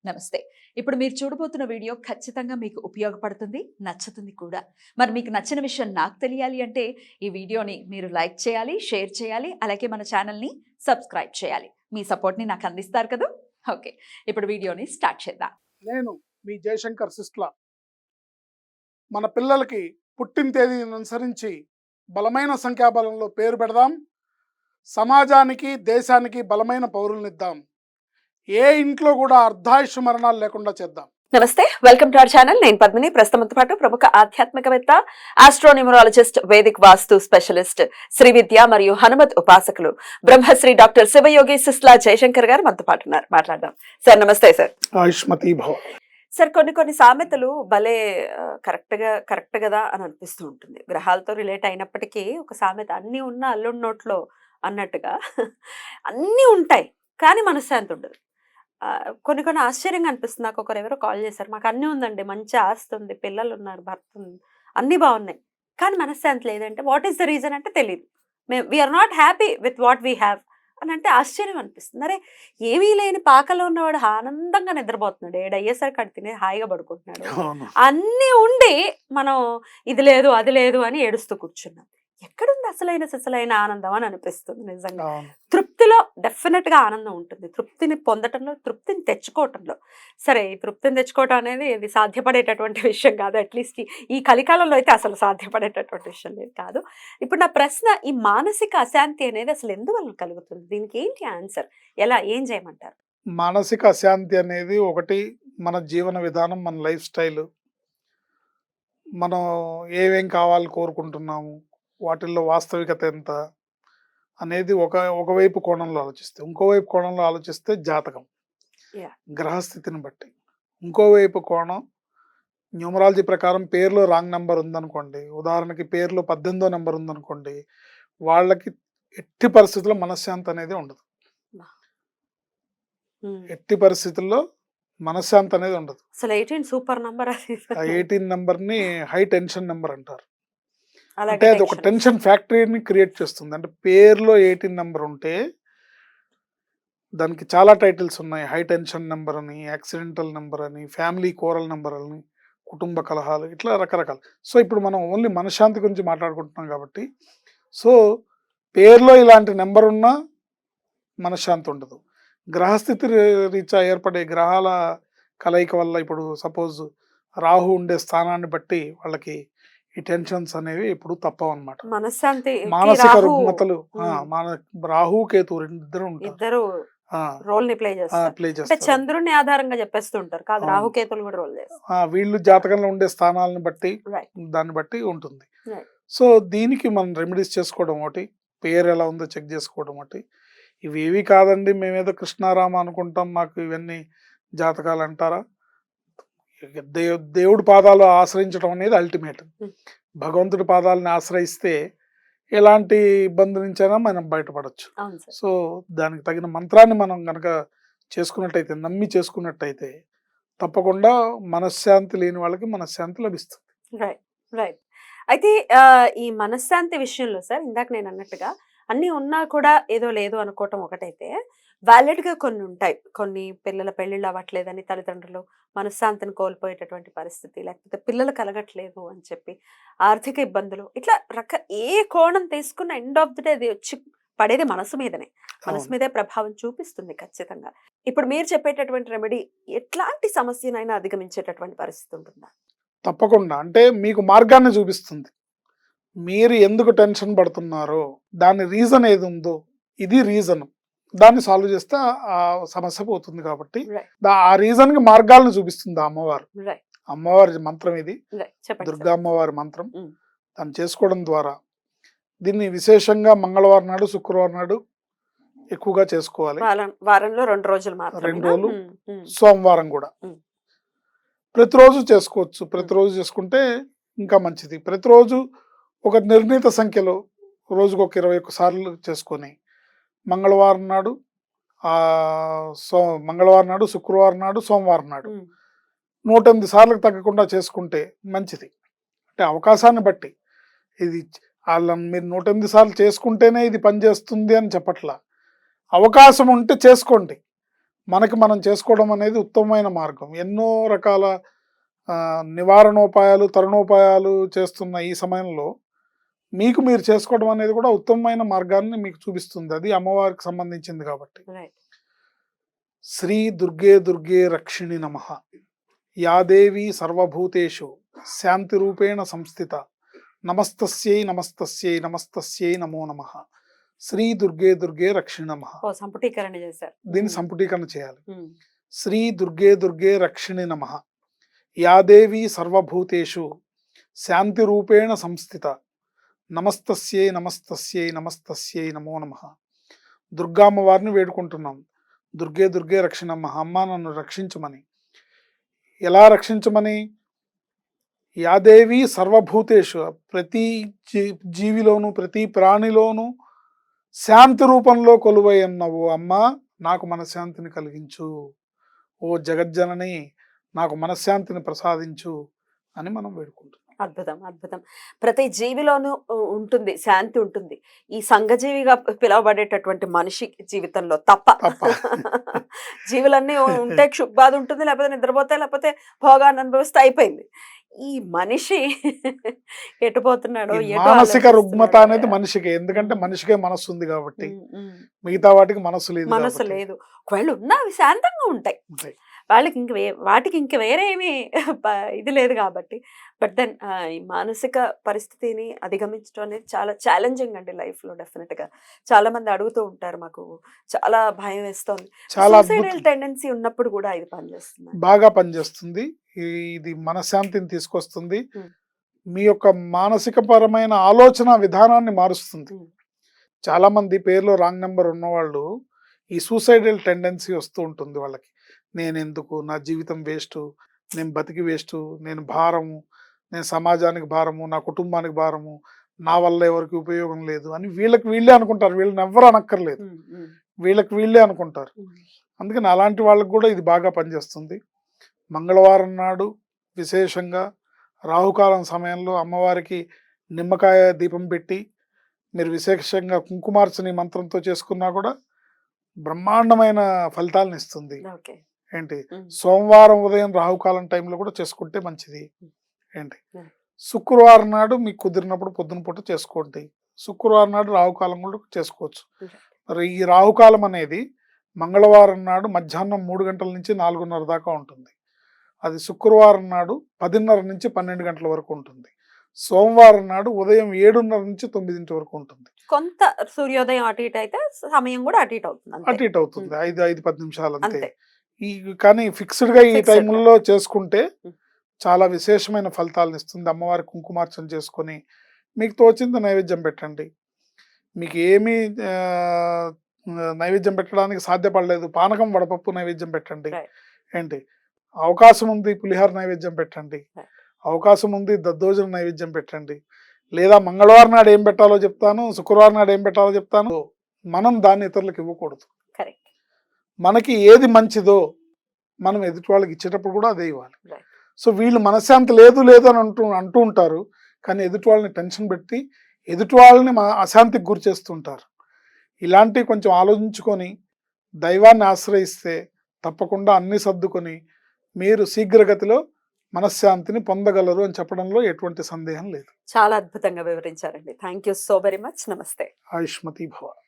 నమస్తే. ఇప్పుడు మీరు చూడబోతున్న వీడియో ఖచ్చితంగా మీకు ఉపయోగపడుతుంది, నచ్చుతుంది కూడా. మరి మీకు నచ్చిన విషయం నాకు తెలియాలి అంటే ఈ వీడియోని మీరు లైక్ చేయాలి, షేర్ చేయాలి, అలాగే మన ఛానల్‌ని సబ్స్క్రైబ్ చేయాలి. మీ సపోర్ట్‌ని నాకు అందిస్తారు కదా! ఓకే. ఇప్పుడు వీడియోని స్టార్ట్ చేద్దాం. నేను మీ జయశంకర్ సిస్ట్లా. మన పిల్లలకి పుట్టిన తేదీని అనుసరించి బలమైన సంఖ్యాబలంలో పేరు పెడదాం. సమాజానికి దేశానికి బలమైన పౌరులనిద్దాం. ఏ ఇంట్లో కూడా అర్ధాయుష్ మరణాలు లేకుండా చేద్దాం. నమస్తే, వెల్కమ్ టు అవర్ ఛానల్. నేను పద్మిని. ప్రస్తుతంతో పాటు ప్రముఖ ఆధ్యాత్మికవేత్త, ఆస్ట్రోన్యూమరాలజిస్ట్, వేదిక్ వాస్తు స్పెషలిస్ట్, శ్రీ విద్య మరియు హనుమత్ ఉపాసకులు బ్రహ్మశ్రీ డాక్టర్ శివయోగి సిస్లా జయశంకర్ గారు మనతో పాటు ఉన్నారు. మాట్లాడదాం. సార్ నమస్తే. సార్ ఆయుష్మతి భవ. సార్, కొన్ని సామెతలు భలే కరెక్ట్ కదా అని అనిపిస్తూ ఉంటుంది. గ్రహాలతో రిలేట్ అయినప్పటికీ ఒక సామెత అన్నీ ఉన్న అల్లుడి నోట్లో అన్నట్టుగా అన్నీ ఉంటాయి కానీ మనశ్శాంతి ఉండదు. కొన్ని ఆశ్చర్యంగా అనిపిస్తుంది. నాకు ఎవరో కాల్ చేశారు, మాకు అన్నీ ఉందండి, మంచి ఆస్తి ఉంది, పిల్లలు ఉన్నారు, భర్త ఉంది, అన్నీ బాగున్నాయి, కానీ మనశ్శాంతి లేదంటే వాట్ ఈస్ ద రీజన్ అంటే తెలియదు. We are not happy with what we have అని అంటే ఆశ్చర్యం అనిపిస్తుంది. అరే, ఏమీ లేని పాకలో ఉన్నవాడు ఆనందంగా నిద్రపోతున్నాడు, ఏడయ్యేసరికి అడి తినే హాయిగా పడుకుంటున్నాడు. అన్నీ ఉండి మనం ఇది లేదు అది లేదు అని ఏడుస్తూ కూర్చున్నాం. ఎక్కడుంది అసలైన ఆనందం అని అనిపిస్తుంది. నిజంగా తృప్తిలో డెఫినెట్ గా ఆనందం ఉంటుంది. తృప్తిని పొందటంలో, తృప్తిని తెచ్చుకోవటంలో. సరే, ఈ తృప్తిని తెచ్చుకోవటం అనేది ఇది సాధ్యపడేటటువంటి విషయం కాదు. అట్లీస్ట్ ఈ కలికాలంలో అయితే అసలు సాధ్యపడేటటువంటి విషయం లేదు కాదు. ఇప్పుడు నా ప్రశ్న, ఈ మానసిక అశాంతి అనేది అసలు ఎందువల్ల కలుగుతుంది? దీనికి ఏంటి ఆన్సర్? ఏం చేయమంటారు? మానసిక అశాంతి అనేది ఒకటి మన జీవన విధానం, మన లైఫ్ స్టైల్, మనం ఏమేం కావాలి కోరుకుంటున్నాము, వాటిల్లో వాస్తవికత ఎంత అనేది ఒకవైపు కోణంలో ఆలోచిస్తే, ఇంకోవైపు కోణంలో ఆలోచిస్తే జాతకం, గ్రహస్థితిని బట్టి. ఇంకోవైపు కోణం న్యూమరాలజీ ప్రకారం పేరులో రాంగ్ నెంబర్ ఉందనుకోండి, ఉదాహరణకి పేరులో 18వ నెంబర్ ఉందనుకోండి, వాళ్ళకి ఎట్టి పరిస్థితుల్లో మనశ్శాంతి అనేది ఉండదు. ఎట్టి పరిస్థితుల్లో మనశ్శాంతి అనేది ఉండదు. అసలు 18 సూపర్ నంబర్. 18 నెంబర్ని హై టెన్షన్ నెంబర్ అంటారు. అంటే అది ఒక టెన్షన్ ఫ్యాక్టరీని క్రియేట్ చేస్తుంది. అంటే పేరులో 18 నెంబర్ ఉంటే దానికి చాలా టైటిల్స్ ఉన్నాయి. హై టెన్షన్ నెంబర్ అని, యాక్సిడెంటల్ నెంబర్ అని, ఫ్యామిలీ కోరల్ నెంబర్ అని, కుటుంబ కలహాలు, ఇట్లా రకరకాలు. సో ఇప్పుడు మనం ఓన్లీ మనశ్శాంతి గురించి మాట్లాడుకుంటున్నాం కాబట్టి, సో పేరులో ఇలాంటి నెంబర్ ఉన్నా మనశ్శాంతి ఉండదు. గ్రహస్థితి రీత్యా ఏర్పడే గ్రహాల కలయిక వల్ల, ఇప్పుడు సపోజ్ రాహు ఉండే స్థానాన్ని బట్టి వాళ్ళకి ఈ టెన్షన్స్ అనేవి ఇప్పుడు తప్పవు అన్నమాట. మనశ్శాంతి, మానసిక రుగ్మతలు, రాహు కేతు ఇద్దరు రోల్ ని ప్లే చేస్తారు. చంద్రుని ఆధారంగా చెప్పేస్తుంటారు కాదు, రాహుకేతులు కూడా రోల్ చేస్తారు. వీళ్ళు జాతకంలో ఉండే స్థానాలను బట్టి, దాన్ని బట్టి ఉంటుంది. సో దీనికి మనం రెమెడీస్ చేసుకోవడం ఒకటి, పేరు ఎలా ఉందో చెక్ చేసుకోవడం ఒకటి. ఇవేవి కాదండి, మేమేదో కృష్ణారామ అనుకుంటాం, మాకు ఇవన్నీ జాతకాలు అంటారా? దేవుడి పాదాలు ఆశ్రయించడం అనేది అల్టిమేట్. భగవంతుడి పాదాలను ఆశ్రయిస్తే ఎలాంటి ఇబ్బంది నుంచైనా మనం బయటపడవచ్చు. సో దానికి తగిన మంత్రాన్ని మనం గనక చేసుకున్నట్టయితే, నమ్మి చేసుకున్నట్టయితే తప్పకుండా మనశ్శాంతి లేని వాళ్ళకి మనశ్శాంతి లభిస్తుంది. రైట్. అయితే ఈ మనశ్శాంతి విషయంలో సార్, ఇందాక నేను అన్నట్టుగా అన్ని ఉన్నా కూడా ఏదో లేదు అనుకోవటం ఒకటైతే, వ్యాలిడ్ గా కొన్ని ఉంటాయి. కొన్ని పిల్లల పెళ్లిళ్ళు అవ్వట్లేదని తల్లిదండ్రులు మనశ్శాంతిని కోల్పోయేటటువంటి పరిస్థితి, లేకపోతే పిల్లలు కలగట్లేదు అని చెప్పి ఆర్థిక ఇబ్బందులు, ఇట్లా ఏ కోణం తీసుకున్న ఎండ్ ఆఫ్ ది డే అది వచ్చి పడేది మనసు మీదనే. మనసు మీదే ప్రభావం చూపిస్తుంది ఖచ్చితంగా. ఇప్పుడు మీరు చెప్పేటటువంటి రెమెడీ ఎట్లాంటి సమస్యనైనా అధిగమించేటటువంటి పరిస్థితి ఉంటుందా? తప్పకుండా. అంటే మీకు మార్గాన్ని చూపిస్తుంది. మీరు ఎందుకు టెన్షన్ పడుతున్నారో దాని రీజన్ ఏది ఉందో, ఇది రీజన్, దాన్ని సాల్వ్ చేస్తే ఆ సమస్య పోతుంది. కాబట్టి ఆ రీజన్ కి మార్గాలను చూపిస్తుంది అమ్మవారి మంత్రం ఇది, దుర్గా అమ్మవారి మంత్రం. దాన్ని చేసుకోవడం ద్వారా, దీన్ని విశేషంగా మంగళవారం నాడు, శుక్రవారం నాడు ఎక్కువగా చేసుకోవాలి. వారంలో 2 రోజులు, 2 రోజులు, సోమవారం కూడా. ప్రతిరోజు చేసుకోవచ్చు. ప్రతిరోజు చేసుకుంటే ఇంకా మంచిది. ప్రతిరోజు ఒక నిర్ణీత సంఖ్యలో రోజుకు ఒక 21 సార్లు చేసుకొని, మంగళవారం నాడు, శుక్రవారం నాడు, సోమవారం నాడు 108 సార్లకు తగ్గకుండా చేసుకుంటే మంచిది. అంటే అవకాశాన్ని బట్టి, ఇది మీరు 108 సార్లు చేసుకుంటేనే ఇది పనిచేస్తుంది అని చెప్పట్లా. అవకాశం ఉంటే చేసుకోండి. మనకి మనం చేసుకోవడం అనేది ఉత్తమమైన మార్గం. ఎన్నో రకాల నివారణోపాయాలు, తరుణోపాయాలు చేస్తున్న ఈ సమయంలో మీకు మీరు చేసుకోవడం అనేది కూడా ఉత్తమమైన మార్గాన్ని మీకు చూపిస్తుంది. అది అమ్మవారికి సంబంధించింది కాబట్టి. రైట్. శ్రీ దుర్గే దుర్గే రక్షిణి నమః. యా దేవి సర్వభూతేషు శాంతి రూపేణ సంస్థిత. నమస్తస్యై నమస్తస్యై నమస్తస్యై నమో నమః. శ్రీ దుర్గే దుర్గే రక్షిణి నమః. ఓ సంపుటీకరణ చేశారు. దీన్ని సంపుటీకరణ చేయాలి. ఉమ్. శ్రీ దుర్గే దుర్గే రక్షిణి నమః. యా దేవి సర్వభూతేషు శాంతి రూపేణ సంస్థిత. నమస్తస్యై నమస్తస్యై నమస్తస్యై నమో నమః. దుర్గామ్మవారిని వేడుకుంటున్నాం. దుర్గే దుర్గే రక్షిణమ్మ. అమ్మ నన్ను రక్షించమని. ఎలా రక్షించమని? యాదేవి సర్వభూతేషు, ప్రతి జీవిలోను ప్రతి ప్రాణిలోను శాంతి రూపంలో కొలువై ఉన్నవు అమ్మ, నాకు మనశ్శాంతిని కలిగించు. ఓ జగజ్జనని, నాకు మనశ్శాంతిని ప్రసాదించు అని మనం వేడుకుంటున్నాం. అద్భుతం, అద్భుతం. ప్రతి జీవిలోనూ ఉంటుంది, శాంతి ఉంటుంది. ఈ సంఘజీవిగా పిలువబడేటటువంటి మనిషి జీవితంలో తప్ప జీవులన్నీ ఉంటే క్షుబ్బాధ ఉంటుంది, లేకపోతే నిద్రపోతే, లేకపోతే భోగాన్ని అనుభవిస్తే అయిపోయింది. ఈ మనిషి ఎటుపోతున్నాడో, ఈ మానసిక రుగ్మత అనేది మనిషికి, ఎందుకంటే మనిషికే మనస్సు ఉంది కాబట్టి. మిగతా వాటికి మనస్సు లేదు. మనసు లేదు. ఒకవేళ ఉన్నా అవి శాంతంగా ఉంటాయి. వాళ్ళకి ఇంక వాటికి ఇంక వేరే ఏమీ ఇది లేదు కాబట్టి. బట్ దెన్ ఈ మానసిక పరిస్థితిని అధిగమించడం అనేది చాలా ఛాలెంజింగ్ అండి లైఫ్లో. డెఫినెట్గా చాలా మంది అడుగుతూ ఉంటారు, మాకు చాలా భయం వేస్తుంది. సూసైడల్ టెండెన్సీ ఉన్నప్పుడు కూడా ఇది పనిచేస్తుంది, బాగా పనిచేస్తుంది. ఇది మనశ్శాంతిని తీసుకొస్తుంది. మీ యొక్క మానసిక పరమైన ఆలోచన విధానాన్ని మారుస్తుంది. చాలా మంది పేర్లో రాంగ్ నెంబర్ ఉన్నవాళ్ళు ఈ సూసైడల్ టెండెన్సీ వస్తూ ఉంటుంది వాళ్ళకి. నేను ఎందుకు, నా జీవితం వేస్ట్, నేను బతికి వేస్ట్, నేను భారము, నేను సమాజానికి భారము, నా కుటుంబానికి భారము, నా వల్ల ఎవరికి ఉపయోగం లేదు అని వీళ్ళకి వీళ్ళే అనుకుంటారు. వీళ్ళని ఎవ్వరు అనక్కర్లేదు, వీళ్ళకి వీళ్ళే అనుకుంటారు. అందుకని అలాంటి వాళ్ళకి కూడా ఇది బాగా పనిచేస్తుంది. మంగళవారం నాడు విశేషంగా రాహుకాలం సమయంలో అమ్మవారికి నిమ్మకాయ దీపం పెట్టి మీరు విశేషంగా కుంకుమార్చని మంత్రంతో చేసుకున్నా కూడా బ్రహ్మాండమైన ఫలితాలను ఇస్తుంది. ఏంటి, సోమవారం ఉదయం రాహుకాలం టైంలో కూడా చేసుకుంటే మంచిది. ఏంటి, శుక్రవారం నాడు మీకు కుదిరినప్పుడు పొద్దున పూట చేసుకోండి. శుక్రవారం నాడు రాహుకాలం కూడా చేసుకోవచ్చు. మరి ఈ రాహుకాలం అనేది మంగళవారం నాడు మధ్యాహ్నం 3 గంటల నుంచి 4:30 దాకా ఉంటుంది. అది శుక్రవారం నాడు 10:30 నుంచి 12 గంటల వరకు ఉంటుంది. సోమవారం నాడు ఉదయం 7:30 నుంచి 9 వరకు ఉంటుంది. కొంత సూర్యోదయం అటు ఇటు అయితే సమయం కూడా అటు ఇటు అవుతుంది, అటు ఇటు అవుతుంది. 5-10 నిమిషాలు అంతే. కానీ ఫిక్స్డ్ గా ఈ టైంలో చేసుకుంటే చాలా విశేషమైన ఫలితాలను ఇస్తుంది. అమ్మవారి కుంకుమార్చన చేసుకొని మీకు తోచింది నైవేద్యం పెట్టండి. మీకు ఏమీ నైవేద్యం పెట్టడానికి సాధ్యపడలేదు, పానకం వడపప్పు నైవేద్యం పెట్టండి. ఏంటి, అవకాశం ఉంది పులిహార నైవేద్యం పెట్టండి, అవకాశం ఉంది దద్దోజన నైవేద్యం పెట్టండి. లేదా మంగళవారం నాడు ఏం పెట్టాలో చెప్తాను, శుక్రవారం నాడు ఏం పెట్టాలో చెప్తాను. మనం దాన్ని ఇతరులకు ఇవ్వకూడదు. మనకి ఏది మంచిదో మనం ఎదుటి వాళ్ళకి ఇచ్చేటప్పుడు కూడా అదే ఇవ్వాలి. సో వీళ్ళు మనశ్శాంతి లేదు లేదు అని అంటూ ఉంటారు, కానీ ఎదుటి వాళ్ళని టెన్షన్ పెట్టి ఎదుటి వాళ్ళని అశాంతికి గురి చేస్తుంటారు. ఇలాంటివి కొంచెం ఆలోచించుకొని దైవాన్ని ఆశ్రయిస్తే తప్పకుండా అన్ని సర్దుకొని మీరు శీఘ్రగతిలో మనశ్శాంతిని పొందగలరు అని చెప్పడంలో ఎటువంటి సందేహం లేదు. చాలా అద్భుతంగా వివరించారండి. Thank you so very much. నమస్తే. ఆయుష్మతి భవ.